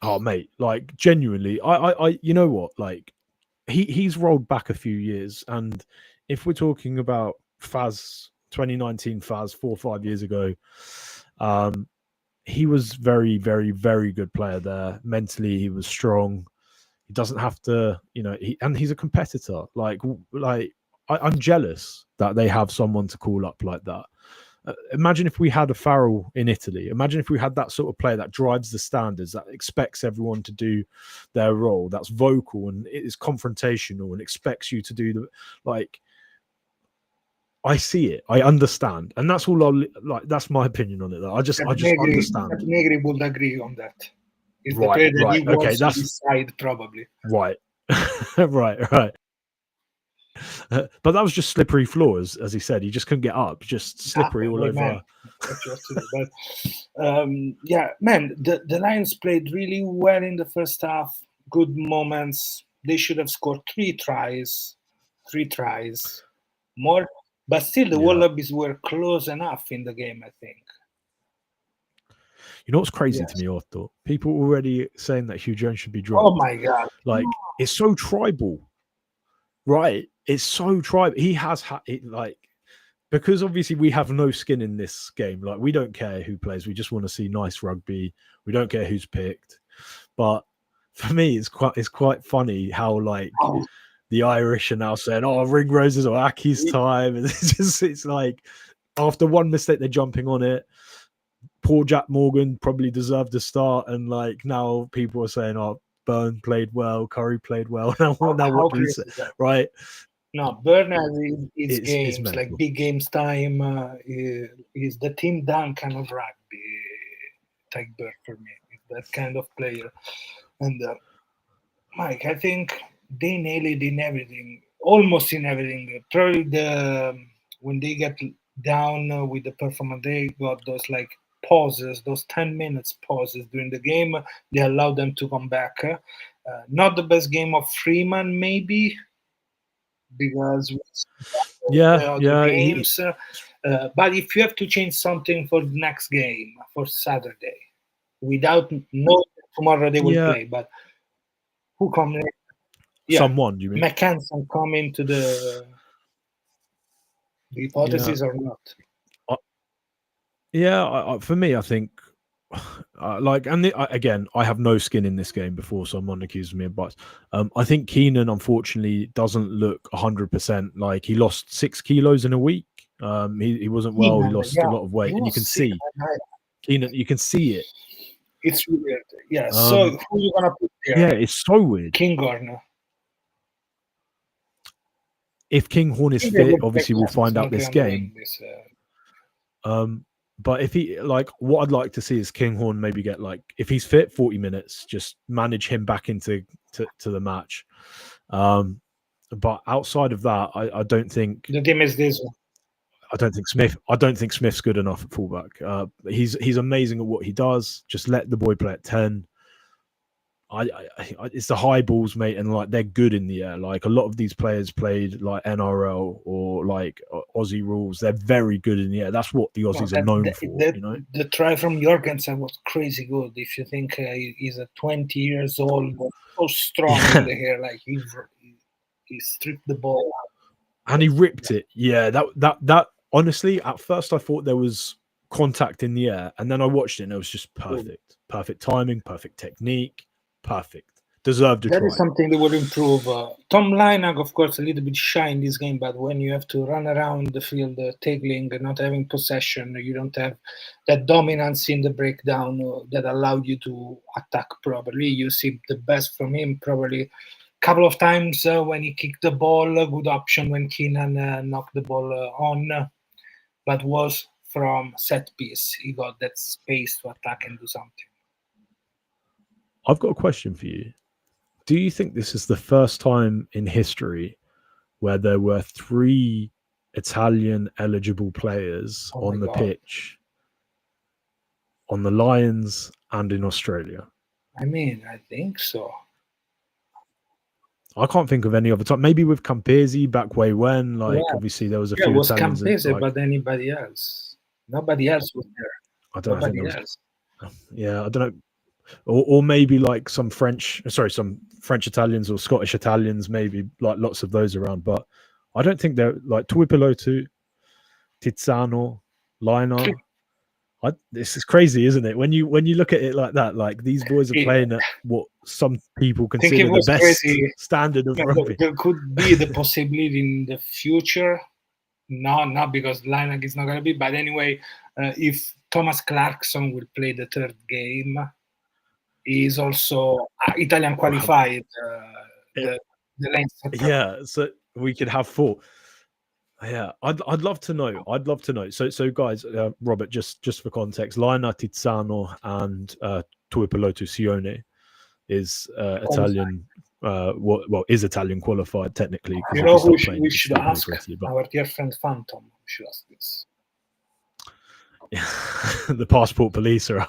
Oh, mate! Like, genuinely, I you know what? Like, he's rolled back a few years, and if we're talking about Faz 2019 Faz 4 or 5 years ago, he was very, very, very good player there. Mentally, he was strong. He doesn't have to, and he's a competitor. Like I'm jealous that they have someone to call up like that. Imagine if we had a Farrell in Italy. Imagine if we had that sort of player that drives the standards, that expects everyone to do their role, that's vocal and is confrontational and expects you to do I see it. I understand, and that's all. That's my opinion on it. Though I just understand. Negri would agree on that. It's right. The player that he wants to decide, probably. Right. right. But that was just slippery floors, as he said. He just couldn't get up. Just slippery all over. Man, the Lions played really well in the first half. Good moments. They should have scored 3 tries more. But still, the Wallabies were close enough in the game, I think. You know what's crazy to me, Otto? People already saying that Hugh Jones should be dropped. Oh, my God. Like, it's so tribal. right? It's so tribal. He has it, like, because obviously we have no skin in this game. Like, we don't care who plays. We just want to see nice rugby. We don't care who's picked. But for me, it's quite funny how, like, the Irish are now saying, "Oh, Ringroses or Aki's time," and it's like, after one mistake, they're jumping on it. Poor Jack Morgan probably deserved a start, and like now people are saying, "Oh, Byrne played well, Curry played well." Now what do you say, right? No, Byrne is It's games like big games time. Is the team done kind of rugby? Like Byrne for me, is that kind of player. And Mike, I think they nail it in everything, almost in everything. Probably when they get down with the performance, they got those like pauses, those 10 minutes pauses during the game. They allow them to come back. Not the best game of Freeman, maybe, because yeah, games. But if you have to change something for the next game, for Saturday, without knowing tomorrow they will play, but who come in? Yeah, someone, you mean? McKenson come into the hypothesis or not? For me, I think again, I have no skin in this game before, so someone accuses me of bias. I think Keenan, unfortunately, doesn't look 100%. Like, he lost 6 kilos in a week. He wasn't well. He lost a lot of weight, and you can see Keenan. You can see it. It's weird. Yeah. So who you gonna put there? Yeah, it's so weird. Kinghorn. If Kinghorn is fit, obviously we'll find out this game. But if he, like, what I'd like to see is Kinghorn maybe get, like, if he's fit, 40 minutes, just manage him back into the match. But outside of that, I don't think the game is this one. I don't think Smith's good enough at fullback. He's amazing at what he does. Just let the boy play at 10. It's the high balls, mate, and like they're good in the air. Like, a lot of these players played like NRL or like Aussie rules. They're very good in the air. That's what the Aussies are known for. You know, the try from Jorgensen was crazy good. If you think he's a 20 years old, so strong in the air, like he stripped the ball out. And he ripped it. Yeah, that honestly, at first I thought there was contact in the air, and then I watched it and it was just perfect timing, perfect technique. Perfect. Deserved a try. That is something that would improve. Tom Lynagh, of course, a little bit shy in this game, but when you have to run around the field, tackling, not having possession, you don't have that dominance in the breakdown that allowed you to attack properly. You see the best from him probably a couple of times when he kicked the ball, a good option when Keenan knocked the ball on, but was from set piece. He got that space to attack and do something. I've got a question for you. Do you think this is the first time in history where there were 3 Italian eligible players on the pitch, on the Lions and in Australia? I mean, I think so. I can't think of any other time. Maybe with Campese back way when, like, obviously there was a few was Italians. Campese, like, but anybody else? Nobody else was there. I don't know. Yeah, I don't know. Or maybe like some French Italians or Scottish Italians, maybe, like lots of those around. But I don't think they're like Tuipilotu, Tiziano, Lynagh. This is crazy, isn't it? When you look at it like that, like these boys are playing at what some people consider the best standard of rugby. There could be the possibility in the future. No, not because Lynagh is not going to be. But anyway, if Thomas Clarkson will play the 3rd game, he is also Italian qualified. The yeah, so we could have 4. Yeah, I'd love to know. So guys, Robert, just for context, Lynagh, Tiziano, and Tuipilotu Sione is Italian. Is Italian qualified technically? You know who we should ask? Our dear friend Phantom. We should ask this. The passport police are.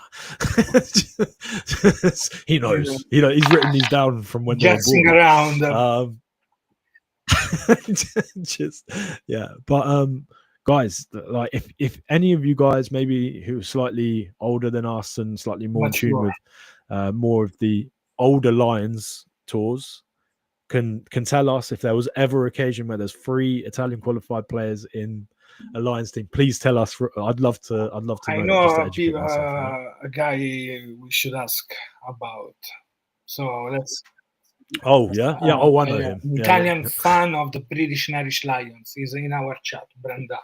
He knows. He's written these down from when they were born. Around. But guys, like, if any of you guys maybe who are slightly older than us and slightly more in tune with more of the older Lions tours, can tell us if there was ever an occasion where there's 3 Italian qualified players in a Lions team. Please tell us. I'd love to I know that, know just to educate myself on that. a guy we should ask about. So let's. Oh yeah. Oh, I know him. An Yeah, Italian yeah. fan of the British and Irish Lions. He's in our chat, Brendan.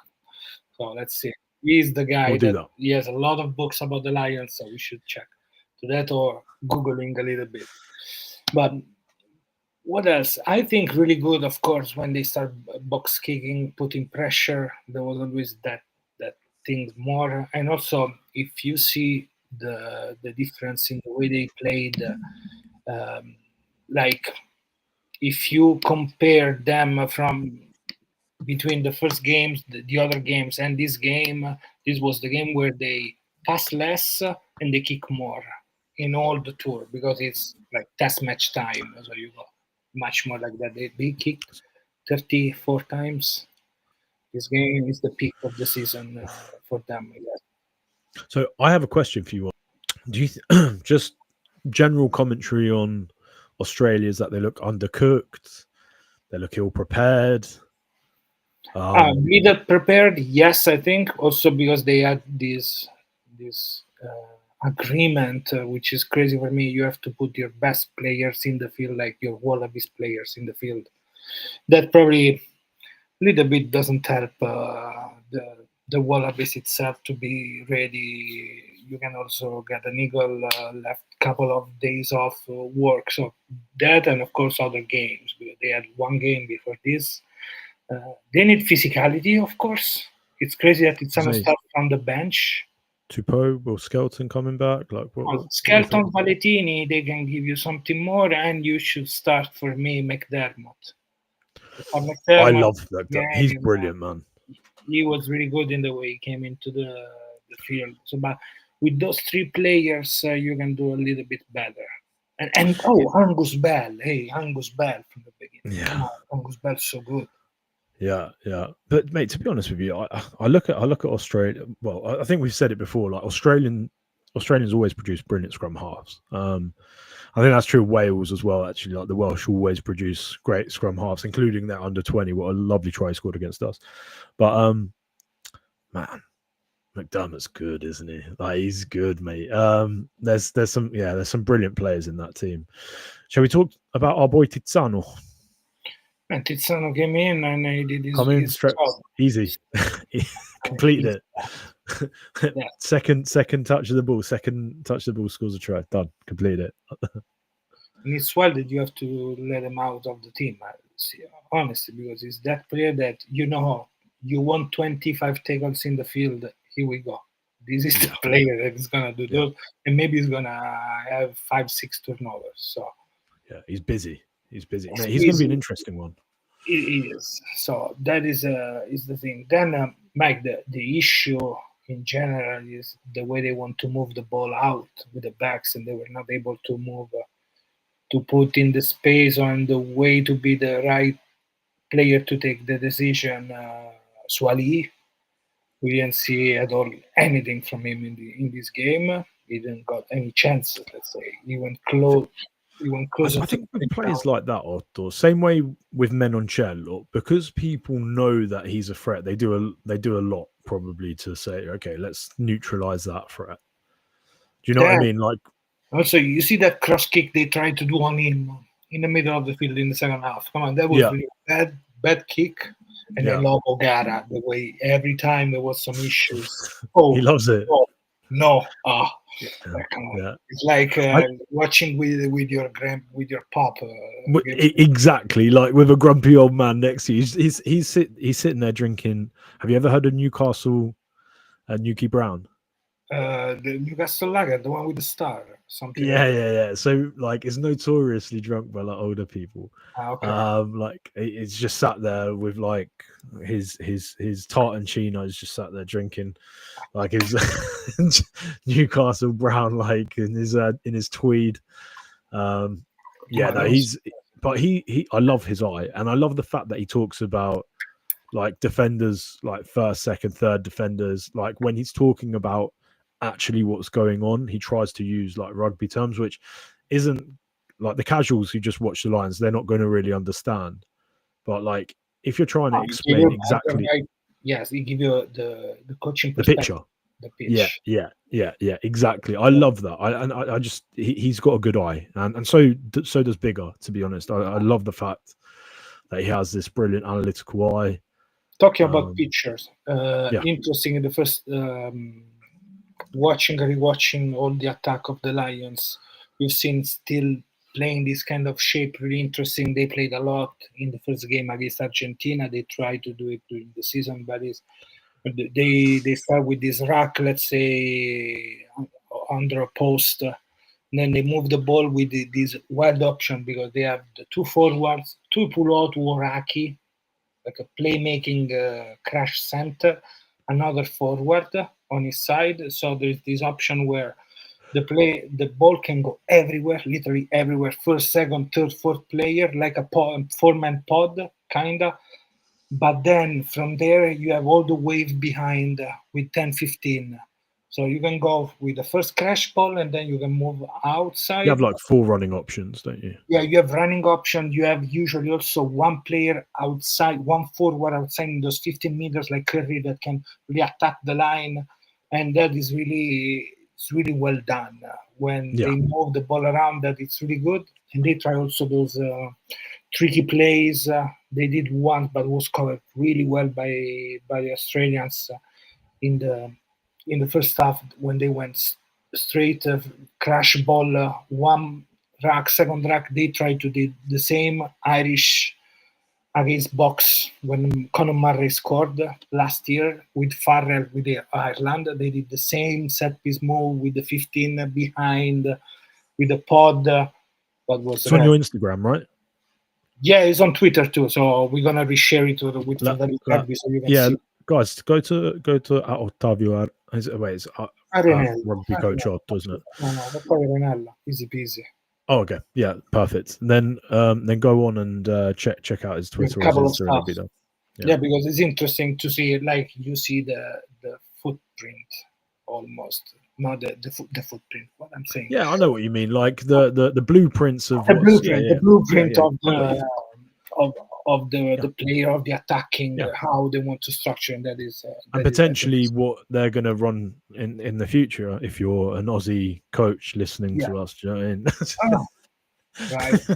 So let's see. He's the guy We'll do that that. he has a lot of books about the Lions, so we should check to that or Googling a little bit. But what else? I think really good, of course, when they start box kicking, putting pressure. There was always that thing more. And also, if you see the difference in the way they played, like if you compare them from between the first games, the other games, and this game, this was the game where they pass less and they kick more in all the tour because it's like test match time. So you go much more like that. They kicked 34 times. This game is the peak of the season for them. Yes. So I have a question for you. Do you just general commentary on Australia is that they look undercooked, they look ill prepared? Needed prepared, yes, I think also because they had this agreement, which is crazy for me. You have to put your best players in the field, like your Wallabies players in the field. That probably a little bit doesn't help the Wallabies itself to be ready. You can also get an eagle left couple of days off work, so that and of course other games. They had one game before this. They need physicality, of course. It's crazy that it's gonna start from the bench. Tupou, Will Skelton coming back? Like what? Skelton, Valentini, they can give you something more, and you should start for me McDermott. I love that. He's brilliant, man. He was really good in the way he came into the field. So, but with those 3 players, you can do a little bit better. And Angus Bell, Angus Bell from the beginning. Yeah, Angus Bell's so good. Yeah. But mate, to be honest with you, I look at Australia. Well, I think we've said it before. Like Australians always produce brilliant scrum halves. I think that's true of Wales as well. Actually, like the Welsh always produce great scrum halves, including that under 20. What a lovely try he scored against us. But man, McDermott's good, isn't he? Like he's good, mate. There's some brilliant players in that team. Shall we talk about our boy Tiziano? And Tiziano came in and he did his, Come in his straight, job. easy. Completed it. Yeah. Second touch of the ball. Second touch of the ball, scores a try. Done. Completed it. And it's well that you have to let him out of the team, honestly, because it's that player that you want 25 tackles in the field. Here we go. This is the player that is gonna do those, and maybe he's gonna have 5-6 turnovers. So yeah, he's busy. He's busy. Mate, he's going to be an interesting one. It is. So that is the thing. Then, Mike, the issue in general is the way they want to move the ball out with the backs, and they were not able to move to put in the space on the way to be the right player to take the decision. Swali, we didn't see at all anything from him in this game. He didn't got any chances. Let's say he went close. I think with players like that, Otto, same way with Menoncello, because people know that he's a threat. They do a lot probably to say, okay, let's neutralize that threat. Do you know what I mean? Like, also, you see that cross kick they tried to do on him in the middle of the field in the second half. Come on, that was really bad kick. And I love O'Gara the way every time there was some issues. He loves it. No. It's like watching with your pop. Exactly, like with a grumpy old man next to you. He's sitting there drinking. Have you ever heard of Newcastle Nuki Brown? The Newcastle Lager, the one with the star. Something. Yeah. So like, it's notoriously drunk by like older people. Okay. Like it's just sat there with like his tartan chinos, just sat there drinking like his Newcastle Brown, like in his tweed. I love his eye, and I love the fact that he talks about like defenders, like first, second, third defenders. Like when he's talking about actually what's going on, he tries to use like rugby terms, which isn't like the casuals who just watch the Lions, they're not going to really understand. But like, if you're trying to He give explain you exactly yes, he give you the coaching the perspective, picture, the pitch. yeah, exactly. I love that. I just he's got a good eye, and so does Bigger. To be honest, I love the fact that he has this brilliant analytical eye. Talking about pictures, yeah. interesting in the first rewatching all the attack of the Lions, we've seen still playing this kind of shape really interesting. They played a lot in the first game against Argentina. They tried to do it during the season, but they start with this rack, let's say, under a post. Then they move the ball with this wild option because they have the two forwards, two pull-out Waraki, like a playmaking crash center, another forward on his side. So there's this option where the ball can go everywhere, literally everywhere. First, second, third, fourth player, like a four-man pod, kinda. But then from there, you have all the wave behind with 10, 15. So you can go with the first crash ball and then you can move outside. You have like 4 running options, don't you? Yeah, you have running option. You have usually also one player outside, one forward outside in those 15 meters, like Curry, that can really attack the line, and that is it's really well done. When they move the ball around, that it's really good, and they try also those tricky plays. They did one, but was covered really well by the Australians in the first half when they went straight crash ball one rack, second rack. They tried to do the same. Irish against Box when Conor Murray scored last year with Farrell with Ireland. They did the same set piece move with the 15 behind with the pod. What was it's on your Instagram, right? Yeah, it's on Twitter too. So we're gonna reshare it with Fratelli Rugby so you can see. Guys, go to Ottavio. It's rugby coach Otto, isn't it? No, Renella. Easy peasy. Oh, okay. Yeah, perfect. Then go on and check out his Twitter or his Instagram. Yeah, because it's interesting to see, like, you see the footprint almost, not the footprint. What I'm saying. Yeah, I know what you mean. Like the blueprints of the blueprint of the player, of the attacking, how they want to structure, and that is and potentially what they're going to run in the future. If you're an Aussie coach listening to us, do you know what I mean? Right.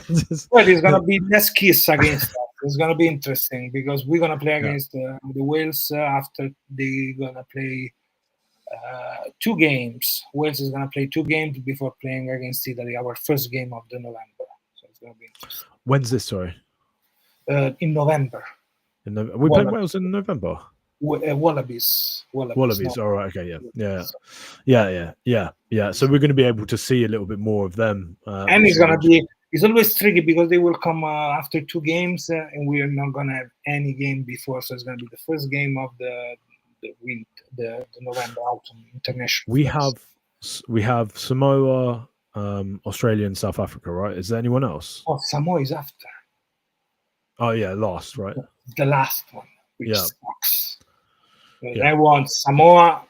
Well, it's gonna be less kiss against us. It's gonna be interesting because we're gonna play against the Wales after they're gonna play 2 games. Wales is gonna play 2 games before playing against Italy, our first game of the November. So it's gonna be interesting. When's this? Sorry. In November. We play Wales in November. Wallabies. All right. Okay. Yeah. So we're going to be able to see a little bit more of them. And it's always tricky because they will come after 2 games, and we are not going to have any game before. So it's going to be the first game of the November autumn international. We have Samoa, Australia, and South Africa. Right? Is there anyone else? Oh, Samoa is after. Oh yeah, last, right? The last one, which sucks. I want Samoa,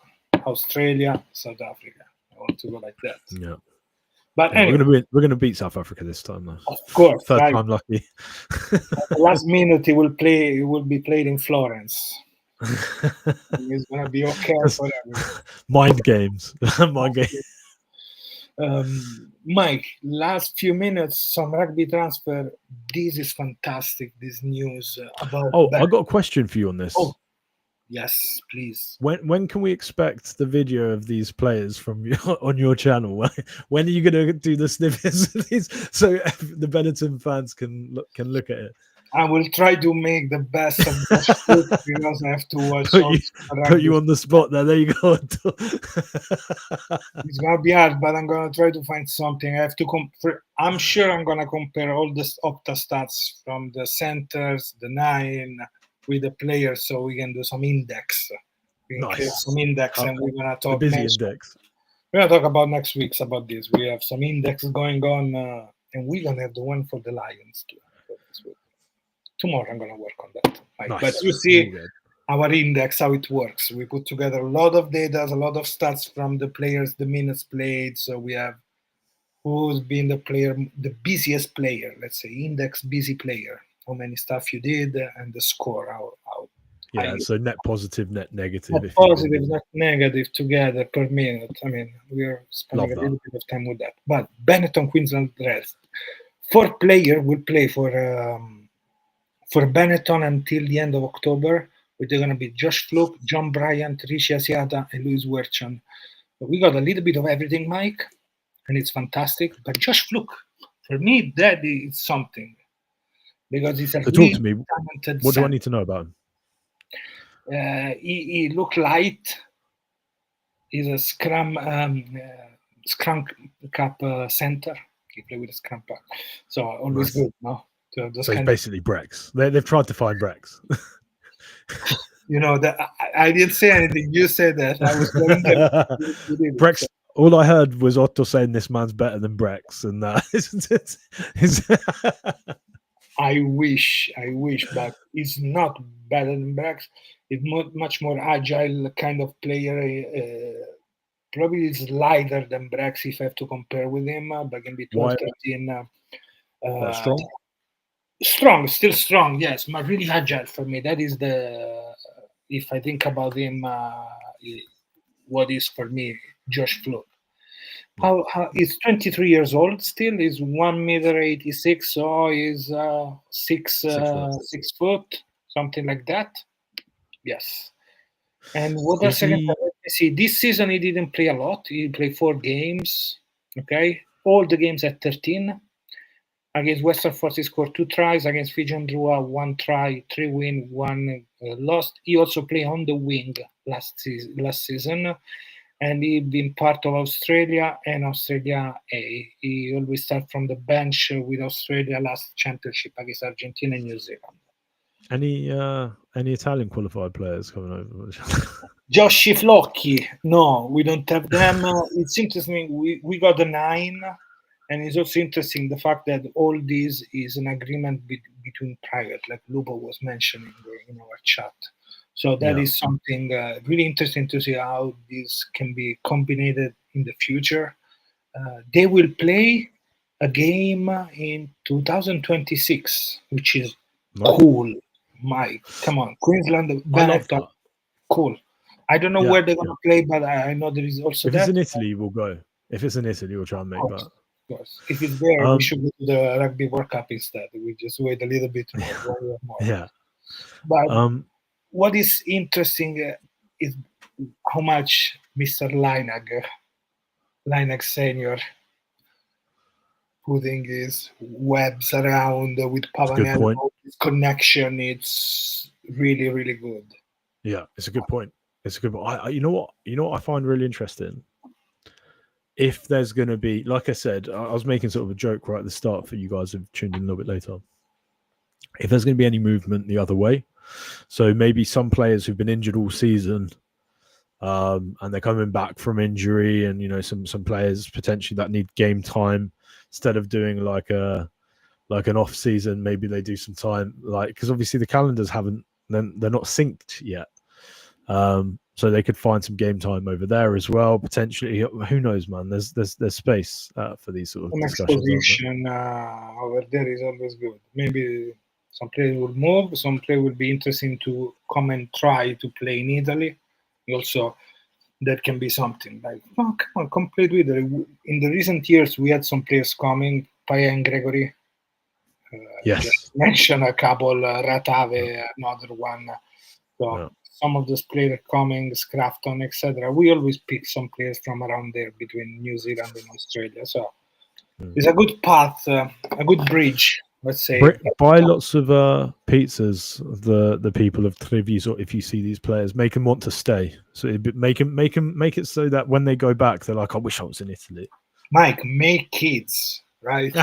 Australia, South Africa. I want to go like that. Yeah. But anyway, we're gonna beat South Africa this time, though. Of course, third time lucky. The last minute, it will be played in Florence. It's gonna be okay for everyone. Mind games. Mike, last few minutes, some rugby transfer. This is fantastic. This news about. Oh, I got a question for you on this. Oh, yes, please. When can we expect the video of these players from on your channel? When are you going to do the snippets of these so the Benetton fans can look at it? I will try to make the best of that because I have to watch. Put you on the spot there. There you go. It's gonna be hard, but I'm gonna try to find something. I have to I'm sure I'm gonna compare all the Opta stats from the centers, the 9, with the players, so we can do some index. We can create some index, and we're gonna talk. Index. We're gonna talk about next week's about this. We have some index going on, and we're gonna have the one for the Lions too. Tomorrow I'm going to work on that. Nice. But you see our index, how it works. We put together a lot of data, a lot of stats from the players, the minutes played. So we have who's been the busiest player, let's say, index busy player, how many stuff you did, and the score, how Yeah, high. so net positive, net negative. Not If you positive, not negative together per minute. I mean, we're spending Love a that. little bit of time with that. But Benetton, Queensland Reds. 4 players will play for Benetton until the end of October. They're going to be Josh Fluke, John Bryant, Rishi Asiata, and Louis Werchan. We got a little bit of everything, Mike, and it's fantastic. But Josh Fluke, for me, that is something. Because he's a So really talk to me. talented What do I center. need to know about him? He look light. He's a Scrum Cup center. He play with a Scrum Cup, so always Nice. good, no? To have those So he's kind of, basically Brex. They've tried to find Brex. that I didn't say anything. You said that. I was going there. You did it, Brex. so. All I heard was Otto saying this man's better than Brex, and that I wish, but he's not better than Brax. He's much more agile kind of player. Probably is lighter than Brax if I have to compare with him, but can be 12, Why? 13. Strong. Still strong, yes, but really agile for me. That is if I think about him, what is for me Josh Fluke. How he's 23 years old still. He's 1 meter 86, so he's 6 foot, something like that. Yes. And what else? See, this season he didn't play a lot. He played 4 games. Okay, all the games at 13. Against Western Force, he scored 2 tries. Against Fijian Drua, 1 try, 3 win, 1 lost. He also played on the wing last season, and he been part of Australia and Australia A. He always start from the bench with Australia last championship against Argentina and New Zealand. Any Italian qualified players coming over? Josh Flocchi. No, we don't have them. It's interesting. We got the 9. And it's also interesting the fact that all this is an agreement between private, like Lubo was mentioning in our chat. So that is something really interesting to see how this can be combined in the future. They will play a game in 2026, which is cool. Mike, come on, Queensland, Benetton, cool. I don't know where they're going to play, but I know there is also if that. If it's in Italy, we'll go. If it's in Italy, we'll try and make that. Of course. If it's there, we should go to the Rugby World Cup instead. We just wait a little bit more. Yeah. But what is interesting is how much Mr. Leinag Senior, putting his webs around with Pavanello, his connection. It's really, really good. Yeah, it's a good point. It's a good point. You know what I find really interesting? If there's going to be, like I said, I was making sort of a joke right at the start for you guys who've tuned in a little bit later. If there's going to be any movement the other way, so maybe some players who've been injured all season, and they're coming back from injury, and some players potentially that need game time, instead of doing like an off season, maybe they do some time, because obviously the calendars they're not synced yet. So they could find some game time over there as well, potentially. Who knows, man? There's space for these sort of discussions. Exposition over there is always good. Maybe some players will move. Some players will be interesting to come and try to play in Italy. Also, that can be something like, oh, come on, come play with it. In the recent years, we had some players coming, Paya and Gregory. Yes. Just mention a couple, Ratave, another one. So some of those players coming, Scrafton, etc. We always pick some players from around there between New Zealand and Australia. So it's a good path, a good bridge, let's say. Buy lots of pizzas. The people of Treviso, if you see these players, make them want to stay. So make it so that when they go back, they're like, I wish I was in Italy. Mike, make kids, right?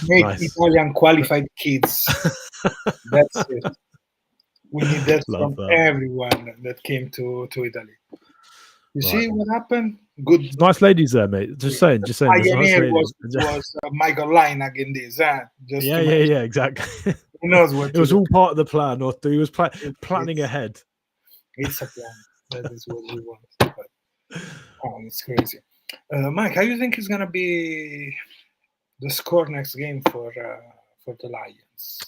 Make Italian qualified kids. That's it. We need that from everyone that came to Italy. You see what happened? Good, nice ladies there, mate. Just saying. Pioneer was Michael Leinag in this. Yeah, exactly. Who knows what? It was all part of the plan. Otto. He was planning ahead. It's a plan. That is what we want. But, it's crazy. Mike, how do you think is going to be the score next game for the Lions?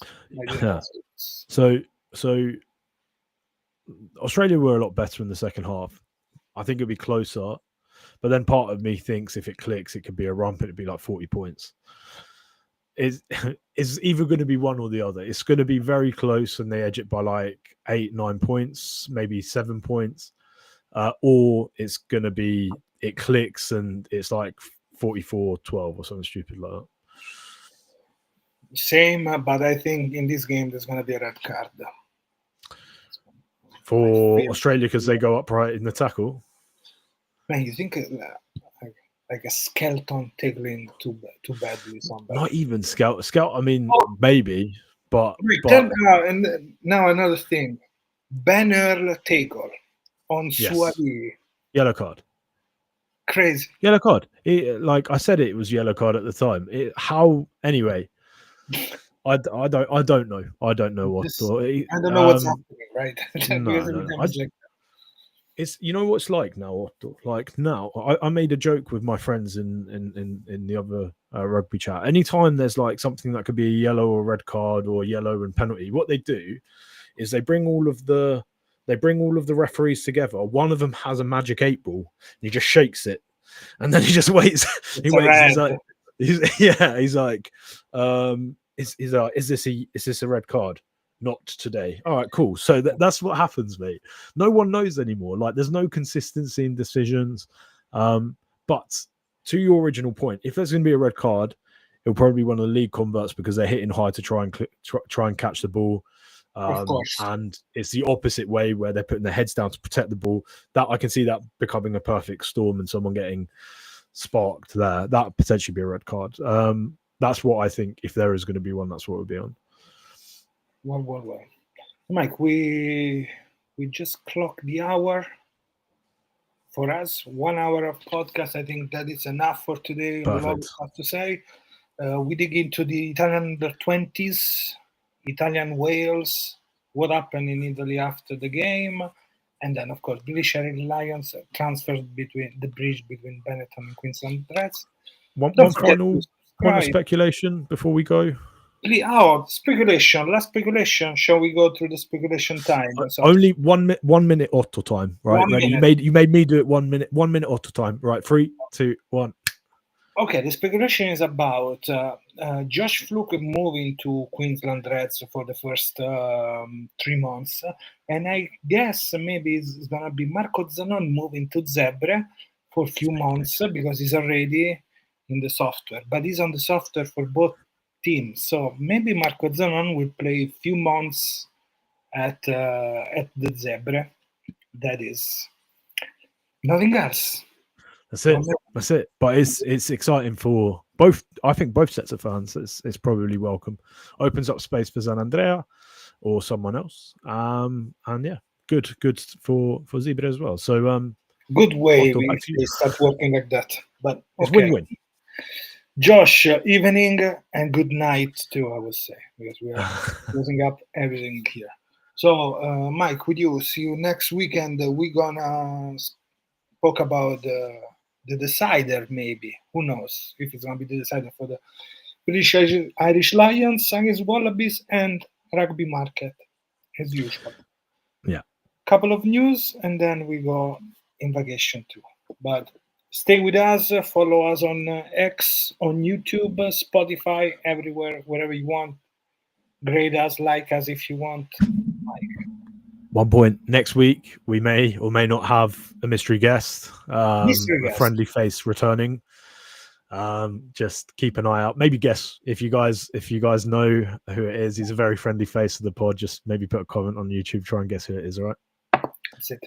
So Australia were a lot better in the second half. I think it'll be closer, but then part of me thinks if it clicks, it could be a romp. It'd be like 40 points. It's either going to be one or the other. It's going to be very close, and they edge it by like 8-9 points, maybe 7 points, or it's going to be it clicks and it's like 44-12 or something stupid like that. Same, but I think in this game there's going to be a red card for Australia because they go upright in the tackle. Man, you think like a skeleton tackling too badly somebody? Not even scout. I mean, maybe, but and now another thing, banner tackle on Suadi. Yellow card. Crazy. Yellow card. Like I said, it was yellow card at the time. How anyway? I don't know. I don't know what. I don't know what's happening, right? No. It's what it's like now. Like now, I made a joke with my friends in the other rugby chat. Anytime there's like something that could be a yellow or red card or yellow and penalty, what they do is they bring all of the referees together. One of them has a magic 8 ball. And he just shakes it, and then he just waits. He's like, he's like, is this a red card? Not today. All right, cool. So that's what happens, mate. No one knows anymore. Like, there's no consistency in decisions. But to your original point, if there's going to be a red card, it'll probably be one of the league converts because they're hitting high to try and catch the ball. Of course. And it's the opposite way where they're putting their heads down to protect the ball. That I can see that becoming a perfect storm and someone getting sparked there. That potentially be a red card. That's what I think. If there is going to be one, that's what it would be on. Well. Mike, we just clocked the hour. For us, 1 hour of podcast. I think that is enough for today. Perfect. I have to say, we dig into the Italian under-20s, Italian Wales, what happened in Italy after the game, and then of course British Lions transferred between the bridge between Benetton and Queensland Reds. One final point of speculation before we go. Speculation. Last speculation. Shall we go through the speculation time? Only 1 minute auto time. Right, ready? You made me do it 1 minute. 1 minute auto time. Right, 3, 2, 1. Okay, the speculation is about Josh Fluke moving to Queensland Reds for the first 3 months, and I guess maybe it's gonna be Marco Zanon moving to Zebre for a few months because he's already in the software, but he's on the software for both teams. So maybe Marco Zanon will play a few months at the Zebre. That is nothing else. That's it. But it's exciting for both. I think both sets of fans. It's probably welcome. Opens up space for Zan Andrea or someone else. And yeah, good for Zebra as well. So good way we start working like that. But okay. It's win-win. Josh, evening and good night too, I would say, because we are closing up everything here. So, Mike, with you, see you next weekend. We're gonna talk about the decider, maybe. Who knows if it's gonna be the decider for the British Irish Lions against Wallabies and rugby market, as usual. Yeah. Couple of news, and then we go in vacation too. But stay with us. Follow us on X, on YouTube, Spotify, everywhere, wherever you want. Grade us, like us if you want. Mike. 1 point. Next week, we may or may not have a mystery guest, a friendly face returning. Just keep an eye out. Maybe guess if you guys know who it is. He's a very friendly face of the pod. Just maybe put a comment on YouTube. Try and guess who it is. All right. That's it,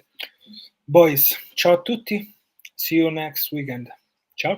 boys. Ciao a tutti. See you next weekend. Ciao.